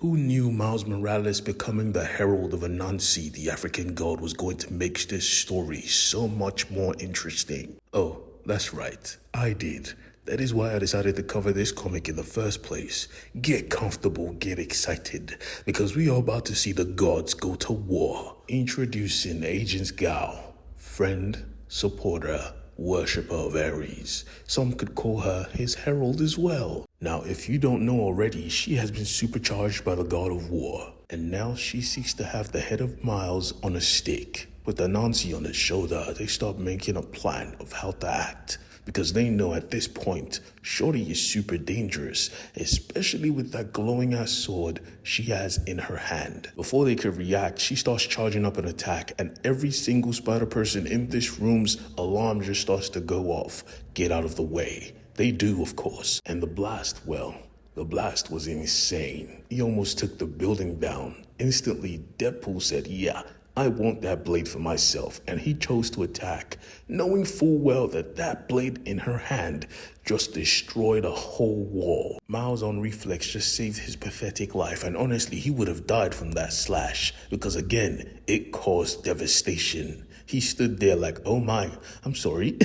Who knew Miles Morales becoming the Herald of Anansi, the African god, was going to make this story so much more interesting? Oh, that's right, I did. That is why I decided to cover this comic in the first place. Get comfortable, get excited, because we are about to see the gods go to war. Introducing Agent Gal, friend, supporter, worshipper of Ares. Some could call her his herald as well. Now, if you don't know already, she has been supercharged by the god of war, and now she seeks to have the head of Miles on a stick. With Anansi on his shoulder, they start making a plan of how to act, because they know at this point, Shorty is super dangerous, especially with that glowing ass sword she has in her hand. Before they could react, she starts charging up an attack, and every single spider person in this room's alarm just starts to go off. Get out of the way. They do, of course. And the blast, well, the blast was insane. He almost took the building down. Instantly, Deadpool said, yeah, I want that blade for myself, and he chose to attack, knowing full well that that blade in her hand just destroyed a whole wall. Miles on reflex just saved his pathetic life, and honestly, he would have died from that slash, because again, it caused devastation. He stood there like, oh my, I'm sorry.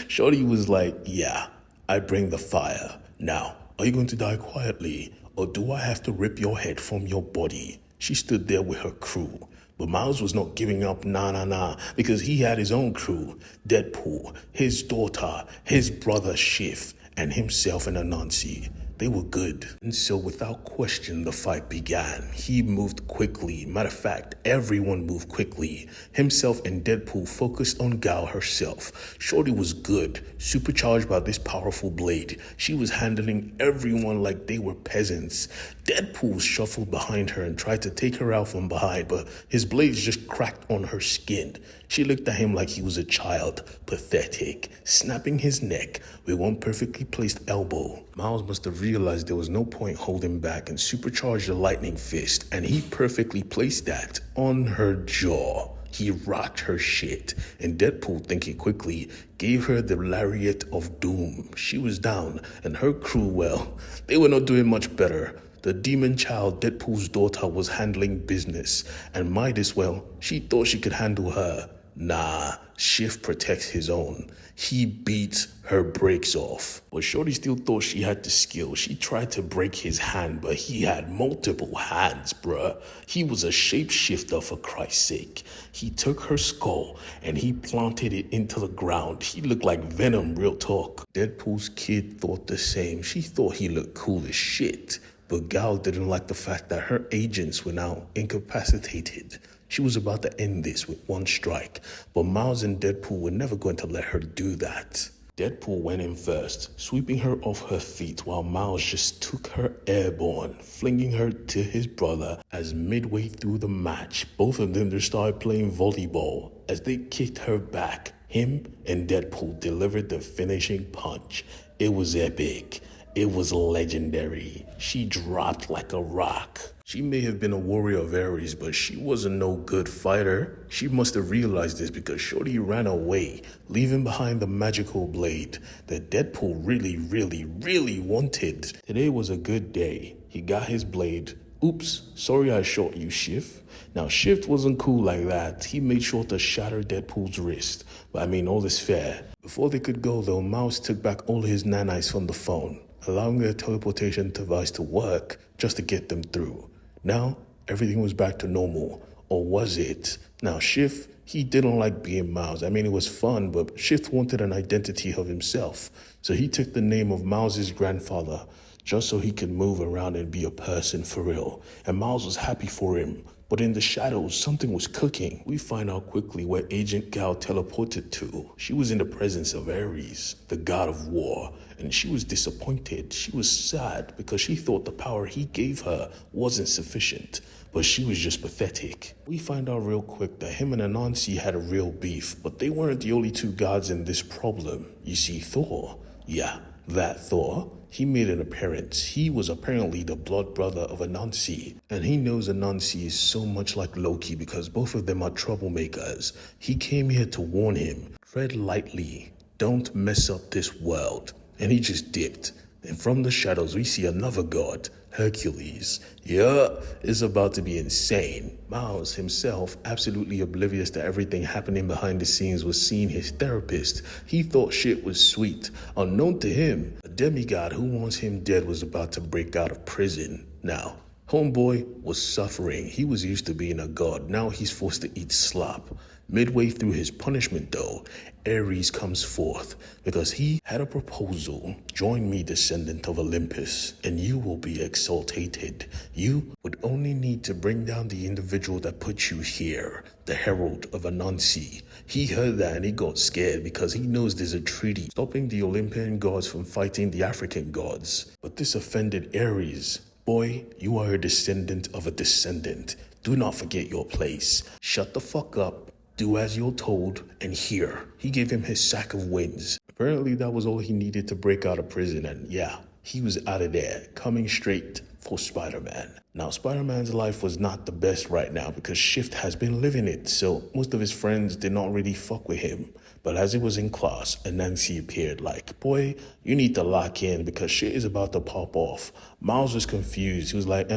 Shorty was like, yeah, I bring the fire. Now, are you going to die quietly, or do I have to rip your head from your body? She stood there with her crew. But Miles was not giving up, nah, because he had his own crew, Deadpool, his daughter, his brother Shift, and himself and Anansi. They were good. And so without question, the fight began. He moved quickly. Matter of fact, everyone moved quickly. Himself and Deadpool focused on Gal herself. Shorty was good, supercharged by this powerful blade. She was handling everyone like they were peasants. Deadpool shuffled behind her and tried to take her out from behind, but his blades just cracked on her skin. She looked at him like he was a child, pathetic, snapping his neck with one perfectly placed elbow. Miles must have realized there was no point holding back and supercharged the lightning fist, and he perfectly placed that on her jaw. He rocked her shit, and Deadpool, thinking quickly, gave her the lariat of doom. She was down, and her crew, well, they were not doing much better. The demon child, Deadpool's daughter, was handling business, and Midas, well, she thought she could handle her. Nah, Shift protects his own. He beats her brakes off. But Shorty still thought she had the skill. She tried to break his hand, but he had multiple hands, bruh. He was a shapeshifter, for Christ's sake. He took her skull and he planted it into the ground. He looked like Venom, real talk. Deadpool's kid thought the same. She thought he looked cool as shit. But Gal didn't like the fact that her agents were now incapacitated. She was about to end this with one strike, but Miles and Deadpool were never going to let her do that. Deadpool went in first, sweeping her off her feet while Miles just took her airborne, flinging her to his brother. As midway through the match, both of them just started playing volleyball. As they kicked her back, him and Deadpool delivered the finishing punch. It was epic. It was legendary. She dropped like a rock. She may have been a warrior of Ares, but she wasn't no good fighter. She must have realized this because Shorty ran away, leaving behind the magical blade that Deadpool really wanted. Today was a good day. He got his blade. Oops, sorry I shot you, Shift. Now, Shift wasn't cool like that. He made sure to shatter Deadpool's wrist. But I mean, all is fair. Before they could go though, Miles took back all his nanites from the phone, allowing their teleportation device to work just to get them through. Now, everything was back to normal. Or was it? Now, Shift, he didn't like being Miles. I mean, it was fun, but Shift wanted an identity of himself. So he took the name of Miles' grandfather just so he could move around and be a person for real. And Miles was happy for him. But in the shadows, something was cooking. We find out quickly where Agent Gal teleported to. She was in the presence of Ares, the god of war, and she was disappointed. She was sad because she thought the power he gave her wasn't sufficient, but she was just pathetic. We find out real quick that him and Anansi had a real beef, but they weren't the only two gods in this problem. You see, Thor, yeah, that Thor, he made an appearance. He was apparently the blood brother of Anansi, and he knows Anansi is so much like Loki because both of them are troublemakers. He came here to warn him, tread lightly, don't mess up this world, and he just dipped. And from the shadows, we see another god, Hercules. Yeah, it's about to be insane. Miles himself, absolutely oblivious to everything happening behind the scenes, was seeing his therapist. He thought shit was sweet. Unknown to him, a demigod who wants him dead was about to break out of prison. Now, homeboy was suffering. He was used to being a god. Now he's forced to eat slop. Midway through his punishment, though, Ares comes forth because he had a proposal. Join me, descendant of Olympus, and you will be exaltated. You would only need to bring down the individual that put you here, the Herald of Anansi. He heard that and he got scared because he knows there's a treaty stopping the Olympian gods from fighting the African gods. But this offended Ares. Boy, you are a descendant of a descendant. Do not forget your place. Shut the fuck up. Do as you're told, and here. He gave him his sack of winds. Apparently that was all he needed to break out of prison, and yeah, he was out of there, coming straight for Spider-Man. Now, Spider-Man's life was not the best right now because Shift has been living it, so most of his friends did not really fuck with him. But as he was in class, Anansi appeared like, boy, you need to lock in because shit is about to pop off. Miles was confused. He was like,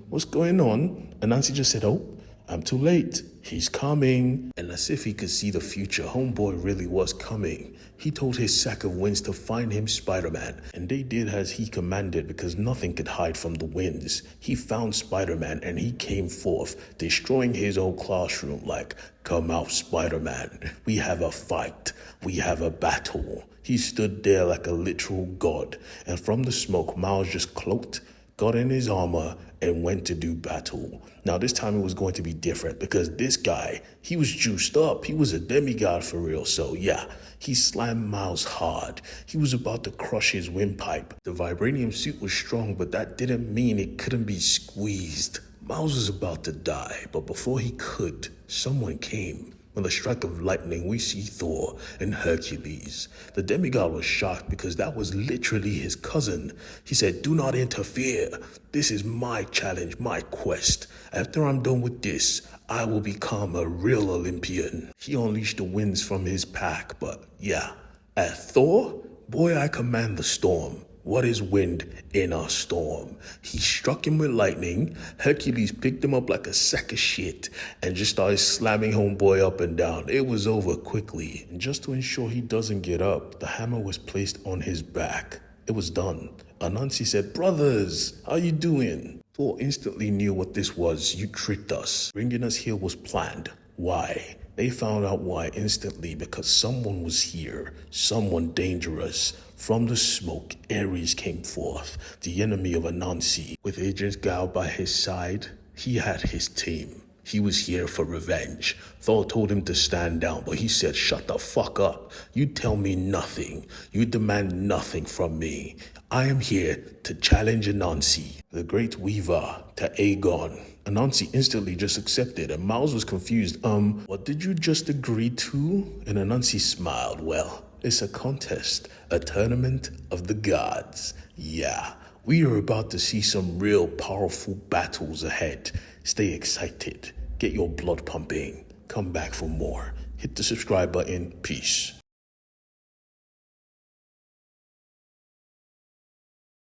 what's going on? Anansi just said, oh, I'm too late. He's coming. And as if he could see the future, homeboy really was coming. He told his sack of winds to find him Spider-Man, and they did as he commanded because nothing could hide from the winds. He found Spider-Man and he came forth, destroying his old classroom like, come out, Spider-Man. We have a fight. We have a battle. He stood there like a literal god, and from the smoke, Miles just cloaked, got in his armor, and went to do battle. Now this time it was going to be different because this guy, he was juiced up. He was a demigod for real. So yeah, he slammed Miles hard. He was about to crush his windpipe. The vibranium suit was strong, but that didn't mean it couldn't be squeezed. Miles was about to die, but before he could, someone came. With a strike of lightning, we see Thor and Hercules. The demigod was shocked because that was literally his cousin. He said, do not interfere. This is my challenge, my quest. After I'm done with this, I will become a real Olympian. He unleashed the winds from his pack, but yeah, at Thor, boy, I command the storm. What is wind in a storm? He struck him with lightning. Hercules picked him up like a sack of shit and just started slamming homeboy up and down. It was over quickly. And just to ensure he doesn't get up, the hammer was placed on his back. It was done. Anansi said, brothers, how you doing? Thor instantly knew what this was. You tricked us. Bringing us here was planned. Why? They found out why instantly because someone was here, someone dangerous. From the smoke, Ares came forth, the enemy of Anansi. With Agent Gao by his side, he had his team. He was here for revenge. Thor told him to stand down, but he said, shut the fuck up. You tell me nothing. You demand nothing from me. I am here to challenge Anansi, the great weaver, to Aegon. Anansi instantly just accepted, and Miles was confused. What did you just agree to? And Anansi smiled. Well, it's a contest, a tournament of the gods. Yeah, we are about to see some real powerful battles ahead. Stay excited. Get your blood pumping. Come back for more. Hit the subscribe button. Peace.